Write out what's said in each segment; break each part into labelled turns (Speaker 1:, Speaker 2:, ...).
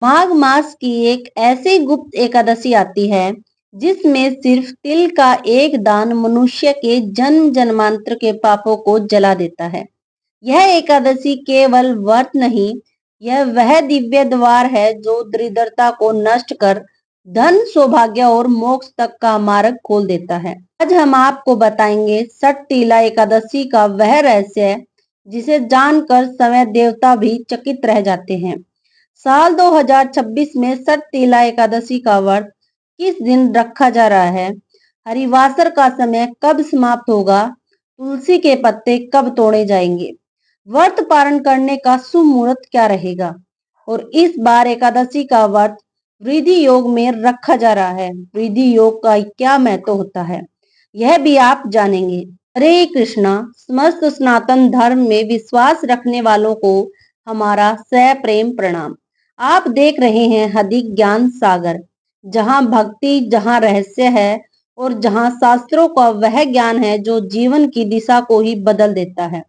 Speaker 1: माघ मास की एक ऐसी गुप्त एकादशी आती है जिसमें सिर्फ तिल का एक दान मनुष्य के जन्म जन्मांतर के पापों को जला देता है। यह एकादशी केवल व्रत नहीं, यह वह दिव्य द्वार है जो दरिद्रता को नष्ट कर धन, सौभाग्य और मोक्ष तक का मार्ग खोल देता है। आज हम आपको बताएंगे सटतीला एकादशी का वह रहस्य जिसे जानकर समय देवता भी चकित रह जाते हैं। साल 2026 में सटतीला एकादशी का व्रत किस दिन रखा जा रहा है, हरिवासर का समय कब समाप्त होगा, तुलसी के पत्ते कब तोड़े जाएंगे, व्रत पारण करने का शुभ मुहूर्त क्या रहेगा और इस बार एकादशी का व्रत वृद्धि योग में रखा जा रहा है। वृद्धि योग का क्या महत्व होता है, यह भी आप जानेंगे। हरे कृष्णा। समस्त सनातन धर्म में विश्वास रखने वालों को हमारा सप्रेम प्रणाम। आप देख रहे हैं अधिक ज्ञान सागर, जहां भक्ति, जहां रहस्य है और जहां शास्त्रों का वह ज्ञान है जो जीवन की दिशा को ही बदल देता है।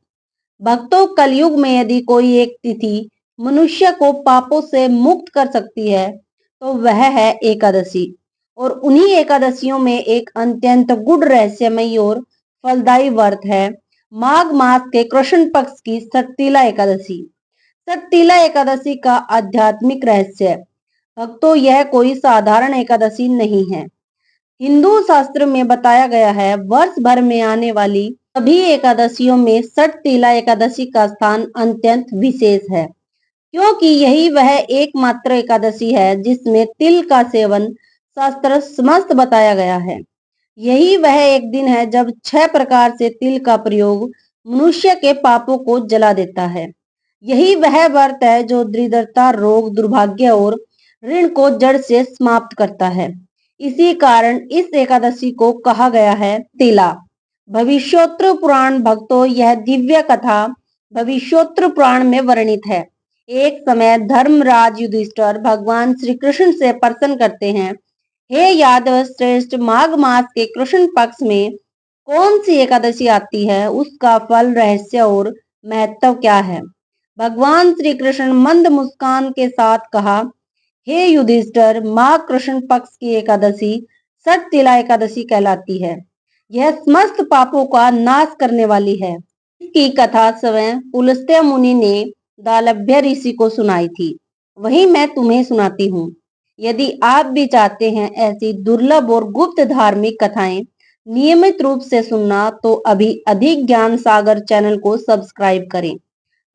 Speaker 1: भक्तों, कलयुग में यदि कोई एक तिथि मनुष्य को पापों से मुक्त कर सकती है तो वह है एकादशी। और उन्हीं एकादशियों में एक अत्यंत गुढ़, रहस्यमयी और फलदायी व्रत है माघ मास के कृष्ण पक्ष की सटतीला एकादशी। सटतीला एकादशी का आध्यात्मिक रहस्य। भक्तों, यह कोई साधारण एकादशी नहीं है। हिंदू शास्त्र में बताया गया है वर्ष भर में आने वाली सभी एकादशियों में सटतीला एकादशी का स्थान अत्यंत विशेष है, क्योंकि यही वह एकमात्र एकादशी है जिसमें तिल का सेवन शास्त्र समस्त बताया गया है। यही वह एक दिन है जब 6 प्रकार से तिल का प्रयोग मनुष्य के पापों को जला देता है। यही वह व्रत है जो दरिद्रता, रोग, दुर्भाग्य और ऋण को जड़ से समाप्त करता है। इसी कारण इस एकादशी को कहा गया है तिला। भविष्योत्तर पुराण। भक्तों, यह दिव्य कथा भविष्योत्तर पुराण में वर्णित है। एक समय धर्मराज युधिष्ठिर भगवान श्री कृष्ण से प्रश्न करते हैं, हे यादव श्रेष्ठ, माघ मास के कृष्ण पक्ष में कौन सी एकादशी आती है, उसका फल, रहस्य और महत्व क्या है। भगवान श्री कृष्ण मंद मुस्कान के साथ कहा, हे युधिष्ठिर, माघ कृष्ण पक्ष की एकादशी सटतीला एकादशी कहलाती है। यह समस्त पापों का नाश करने वाली है। इसकी कथा स्वयं पुलस्त्य मुनि ने दालभ्य ऋषि को सुनाई थी, वही मैं तुम्हें सुनाती हूँ। यदि आप भी चाहते हैं ऐसी दुर्लभ और गुप्त धार्मिक कथाएं नियमित रूप से सुनना, तो अभी अधिक ज्ञान सागर चैनल को सब्सक्राइब करें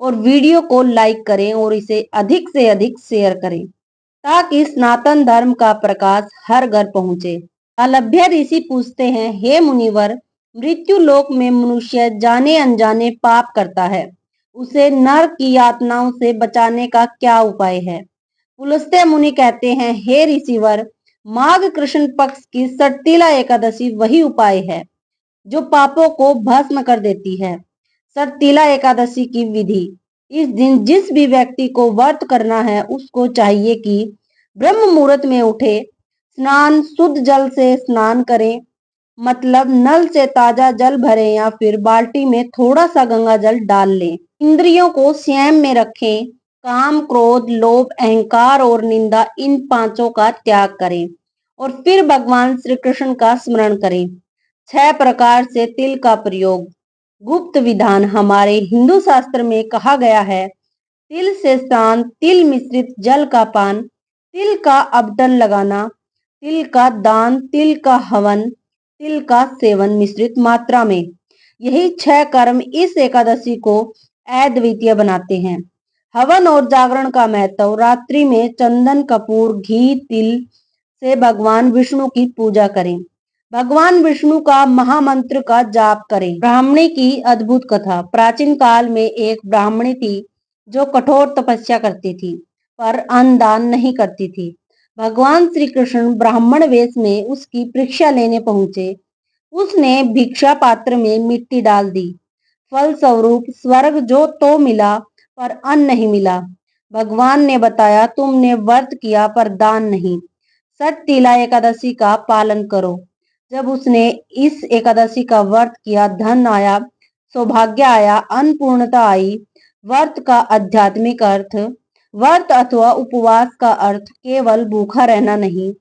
Speaker 1: और वीडियो को लाइक करें और इसे अधिक से अधिक शेयर करें, ताकि सनातन धर्म का प्रकाश हर घर पहुंचे। दालभ्य ऋषि पूछते हैं, हे मुनिवर, मृत्यु लोक में मनुष्य जाने अनजाने पाप करता है, उसे नरक की यातनाओं से बचाने का क्या उपाय है। पुलस्त्य मुनि कहते हैं, हे ऋषिवर, माघ कृष्ण पक्ष की सटतीला एकादशी वही उपाय है जो पापों को भस्म कर देती है। सटतीला एकादशी की विधि। इस दिन जिस भी व्यक्ति को व्रत करना है उसको चाहिए कि ब्रह्म मुहूर्त में उठे, स्नान, शुद्ध जल से स्नान करें, मतलब नल से ताजा जल भरें या फिर बाल्टी में थोड़ा सा गंगा जल डाल लें। इंद्रियों को संयम में रखें, काम, क्रोध, लोभ, अहंकार और निंदा, इन पांचों का त्याग करें और फिर भगवान श्री कृष्ण का स्मरण करें। 6 प्रकार से तिल का प्रयोग। गुप्त विधान। हमारे हिंदू शास्त्र में कहा गया है, तिल से स्नान, तिल मिश्रित जल का पान, तिल का अबटन लगाना, तिल का दान, तिल का हवन, तिल का सेवन मिश्रित मात्रा में। यही 6 कर्म इस एकादशी को अद्वितीय बनाते हैं। हवन और जागरण का महत्व। रात्रि में चंदन, कपूर, घी, तिल से भगवान विष्णु की पूजा करें। भगवान विष्णु का महामंत्र का जाप करें। ब्राह्मणी की अद्भुत कथा। प्राचीन काल में एक ब्राह्मणी थी जो कठोर तपस्या करती थी पर अन्न दान नहीं करती थी। भगवान श्री कृष्ण ब्राह्मण वेश में उसकी परीक्षा लेने पहुंचे। उसने भिक्षा पात्र में मिट्टी डाल दी। फल स्वरूप स्वर्ग जो तो मिला पर अन्न नहीं मिला। भगवान ने बताया, तुमने व्रत किया पर दान नहीं। सटतीला एकादशी का पालन करो। जब उसने इस एकादशी का व्रत किया, धन आया, सौभाग्य आया, अन्नपूर्णता आई। व्रत का आध्यात्मिक अर्थ। व्रत अथवा उपवास का अर्थ केवल भूखा रहना नहीं,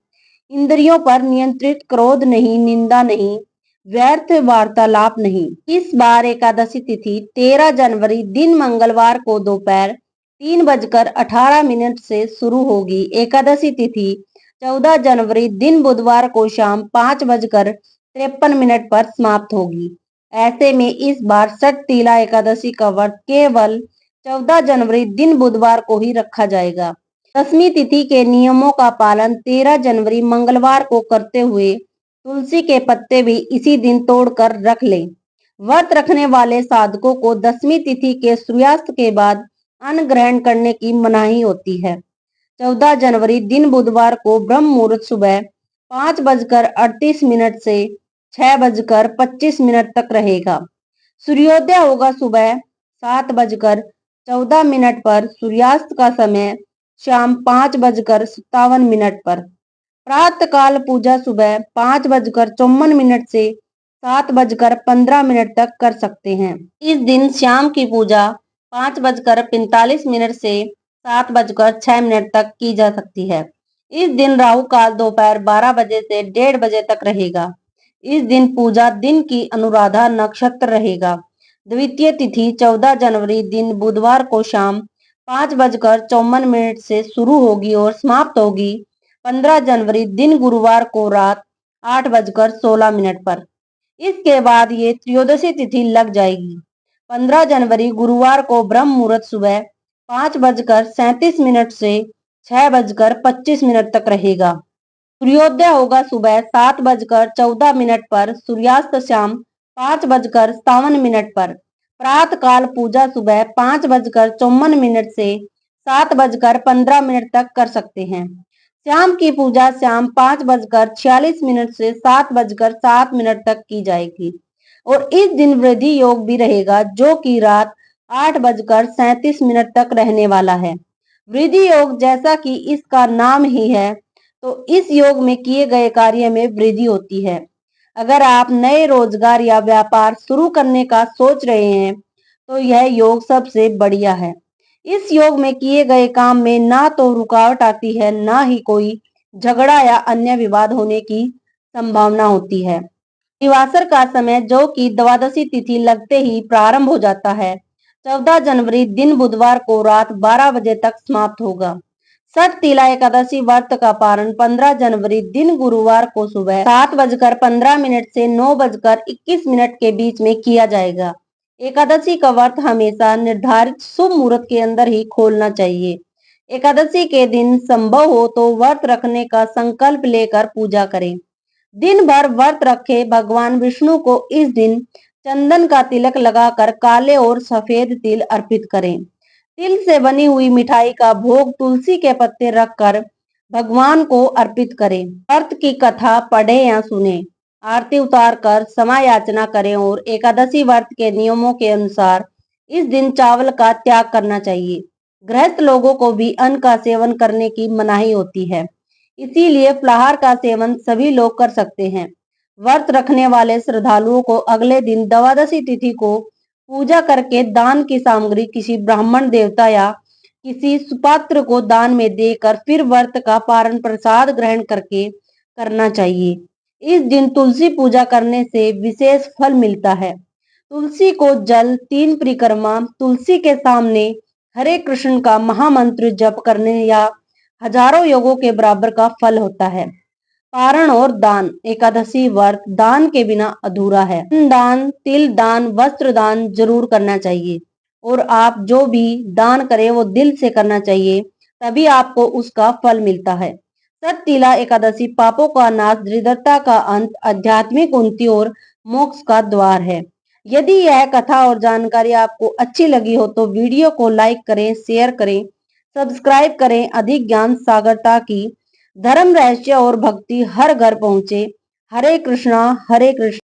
Speaker 1: इंद्रियों पर नियंत्रित क्रोध नहीं, निंदा नहीं, व्यर्थ वार्तालाप नहीं। इस बार एकादशी तिथि 13 जनवरी दिन मंगलवार को दोपहर 3:18 से शुरू होगी। एकादशी तिथि 14 जनवरी दिन बुधवार को शाम 5:53 पर समाप्त होगी। ऐसे में इस बार षटतिला एकादशी का व्रत केवल 14 जनवरी दिन बुधवार को ही रखा जाएगा। दशमी तिथि के नियमों का पालन 13 जनवरी मंगलवार को करते हुए तुलसी के पत्ते भी इसी दिन तोड़कर रख लें। व्रत रखने वाले साधकों को दशमी तिथि के सूर्यास्त के बाद अन्न ग्रहण करने की मनाही होती है। 14 जनवरी दिन बुधवार को ब्रह्म मुहूर्त सुबह 5:38 से 6:25 तक रहेगा। सूर्योदय होगा सुबह 7:14 पर। सूर्यास्त का समय शाम 5:57 पर। प्रातः काल पूजा सुबह 5:54 से 7:15 तक कर सकते हैं। इस दिन शाम की पूजा 5:45 से 7:06 तक की जा सकती है। इस दिन राहु काल दोपहर 12 बजे से 1:30 बजे तक रहेगा। इस दिन पूजा दिन की अनुराधा नक्षत्र रहेगा। द्वितीय तिथि 14 जनवरी दिन बुधवार को शाम 5:54 से शुरू होगी और समाप्त होगी 15 जनवरी दिन गुरुवार को रात 8:16 पर। इसके बाद ये त्रयोदशी तिथि लग जाएगी। 15 जनवरी गुरुवार को ब्रह्म मुहूर्त सुबह 5:37 से 6:25 तक रहेगा। सूर्योदय होगा सुबह 7:14 पर। सूर्यास्त शाम 5:57 पर। प्रातः काल पूजा सुबह 5:54 से 7:15 तक कर सकते हैं। शाम की पूजा शाम 5:46 से 7:07 तक की जाएगी और इस दिन वृद्धि योग भी रहेगा जो कि रात 8:37 तक रहने वाला है। वृद्धि योग जैसा कि इसका नाम ही है, तो इस योग में किए गए कार्य में वृद्धि होती है। अगर आप नए रोजगार या व्यापार शुरू करने का सोच रहे हैं तो यह योग सबसे बढ़िया है। इस योग में किए गए काम में ना तो रुकावट आती है, ना ही कोई झगड़ा या अन्य विवाद होने की संभावना होती है। दिवाकर का समय जो कि द्वादशी तिथि लगते ही प्रारंभ हो जाता है। 14 जनवरी दिन बुधवार को रात 12 बजे तक समाप्त होगा। षटतिला एकादशी व्रत का पारण 15 जनवरी दिन गुरुवार को सुबह 7:15 से 9:21 के बीच में किया जाएगा। एकादशी का व्रत हमेशा निर्धारित शुभ मुहूर्त के अंदर ही खोलना चाहिए। एकादशी के दिन संभव हो तो व्रत रखने का संकल्प लेकर पूजा करें। दिन भर व्रत रखे भगवान विष्णु को इस दिन चंदन का तिलक लगाकर काले और सफेद तिल अर्पित करें। तिल से बनी हुई मिठाई का भोग तुलसी के पत्ते रखकर भगवान को अर्पित करें। व्रत की कथा पढ़े या सुने, आरती उतार कर क्षमा याचना करें और एकादशी व्रत के नियमों के अनुसार इस दिन चावल का त्याग करना चाहिए। गृहस्थ लोगों को भी अन्न का सेवन करने की मनाही होती है, इसीलिए फलाहार का सेवन सभी लोग कर सकते हैं। व्रत रखने वाले श्रद्धालुओं को अगले दिन द्वादशी तिथि को पूजा करके दान की सामग्री किसी ब्राह्मण देवता या किसी सुपात्र को दान में देकर फिर व्रत का पारण प्रसाद ग्रहण करके करना चाहिए। इस दिन तुलसी पूजा करने से विशेष फल मिलता है। तुलसी को जल 3 परिक्रमा, तुलसी के सामने हरे कृष्ण का महामंत्र जप करने या हजारों योगों के बराबर का फल होता है। पारण और दान एकादशी व्रत दान के बिना अधूरा है। दान, तिल दान, वस्त्र दान जरूर करना चाहिए और आप जो भी दान करें वो दिल से करना चाहिए, तभी आपको उसका फल मिलता है। षटतिला एकादशी पापों का नाश, दरिद्रता का अंत, आध्यात्मिक उन्नति और मोक्ष का द्वार है। यदि यह कथा और जानकारी आपको अच्छी लगी हो तो वीडियो को लाइक करें, शेयर करें, सब्सक्राइब करें। अधिक ज्ञान सागर ताकि धर्म, रहस्य और भक्ति हर घर पहुंचे। हरे कृष्णा हरे कृष्ण।